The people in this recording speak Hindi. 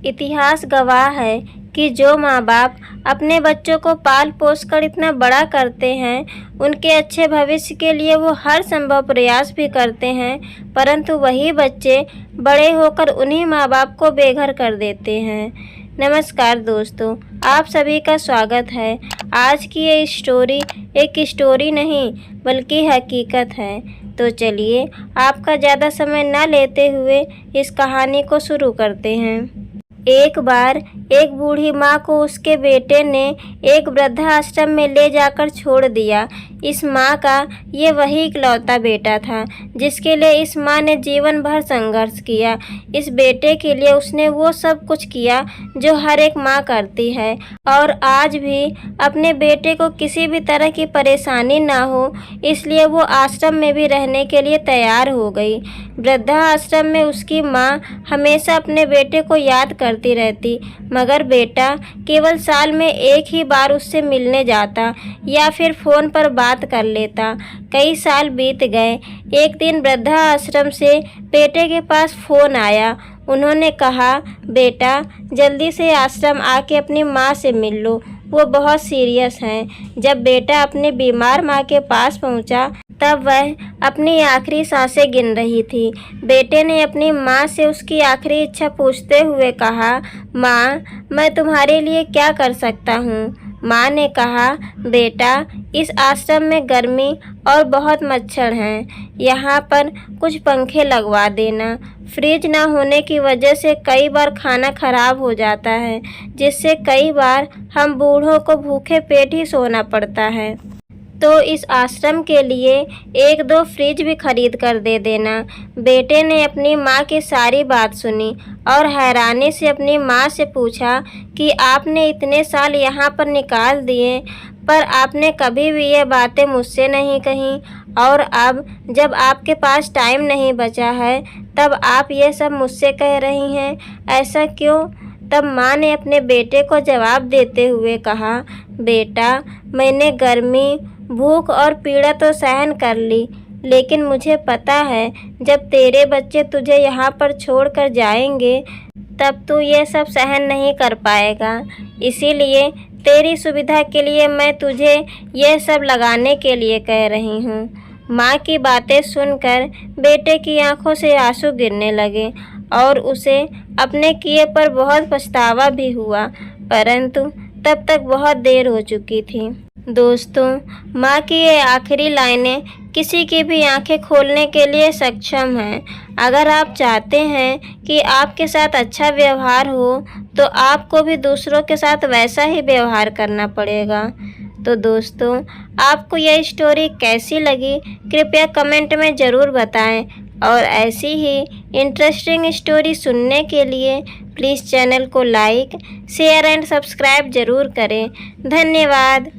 इतिहास गवाह है कि जो माँ बाप अपने बच्चों को पाल पोस कर इतना बड़ा करते हैं, उनके अच्छे भविष्य के लिए वो हर संभव प्रयास भी करते हैं, परंतु वही बच्चे बड़े होकर उन्हीं माँ बाप को बेघर कर देते हैं। नमस्कार दोस्तों, आप सभी का स्वागत है। आज की ये स्टोरी एक स्टोरी नहीं बल्कि हकीकत है। तो चलिए आपका ज़्यादा समय न लेते हुए इस कहानी को शुरू करते हैं। एक बार एक बूढ़ी माँ को उसके बेटे ने एक वृद्धाश्रम में ले जाकर छोड़ दिया। इस माँ का ये वही इकलौता बेटा था जिसके लिए इस माँ ने जीवन भर संघर्ष किया। इस बेटे के लिए उसने वो सब कुछ किया जो हर एक माँ करती है, और आज भी अपने बेटे को किसी भी तरह की परेशानी ना हो इसलिए वो आश्रम में भी रहने के लिए तैयार हो गई। वृद्धाश्रम में उसकी माँ हमेशा अपने बेटे को याद करती रहती, मगर बेटा केवल साल में एक ही बार उससे मिलने जाता या फिर फ़ोन पर बात कर लेता। कई साल बीत गए। एक दिन वृद्धाश्रम से बेटे के पास फ़ोन आया। उन्होंने कहा, बेटा जल्दी से आश्रम आके अपनी माँ से मिल लो, वो बहुत सीरियस हैं। जब बेटा अपनी बीमार माँ के पास पहुँचा तब वह अपनी आखिरी सांसें गिन रही थी। बेटे ने अपनी माँ से उसकी आखिरी इच्छा पूछते हुए कहा, माँ मैं तुम्हारे लिए क्या कर सकता हूँ? माँ ने कहा, बेटा इस आश्रम में गर्मी और बहुत मच्छर हैं, यहाँ पर कुछ पंखे लगवा देना। फ्रिज ना होने की वजह से कई बार खाना खराब हो जाता है, जिससे कई बार हम बूढ़ों को भूखे पेट ही सोना पड़ता है। तो इस आश्रम के लिए एक दो फ्रिज भी खरीद कर दे देना। बेटे ने अपनी माँ की सारी बात सुनी और हैरानी से अपनी माँ से पूछा कि आपने इतने साल यहाँ पर निकाल दिए, पर आपने कभी भी ये बातें मुझसे नहीं कहीं, और अब जब आपके पास टाइम नहीं बचा है तब आप ये सब मुझसे कह रही हैं, ऐसा क्यों? तब माँ ने अपने बेटे को जवाब देते हुए कहा, बेटा मैंने गर्मी, भूख और पीड़ा तो सहन कर ली, लेकिन मुझे पता है जब तेरे बच्चे तुझे यहाँ पर छोड़कर जाएंगे तब तू ये सब सहन नहीं कर पाएगा। इसीलिए तेरी सुविधा के लिए मैं तुझे ये सब लगाने के लिए कह रही हूँ। माँ की बातें सुनकर बेटे की आंखों से आंसू गिरने लगे और उसे अपने किए पर बहुत पछतावा भी हुआ, परंतु तब तक बहुत देर हो चुकी थी। दोस्तों, माँ की ये आखिरी लाइनें किसी की भी आंखें खोलने के लिए सक्षम हैं। अगर आप चाहते हैं कि आपके साथ अच्छा व्यवहार हो तो आपको भी दूसरों के साथ वैसा ही व्यवहार करना पड़ेगा। तो दोस्तों, आपको यह स्टोरी कैसी लगी कृपया कमेंट में ज़रूर बताएं, और ऐसी ही इंटरेस्टिंग स्टोरी सुनने के लिए प्लीज़ चैनल को लाइक, शेयर एंड सब्सक्राइब ज़रूर करें। धन्यवाद।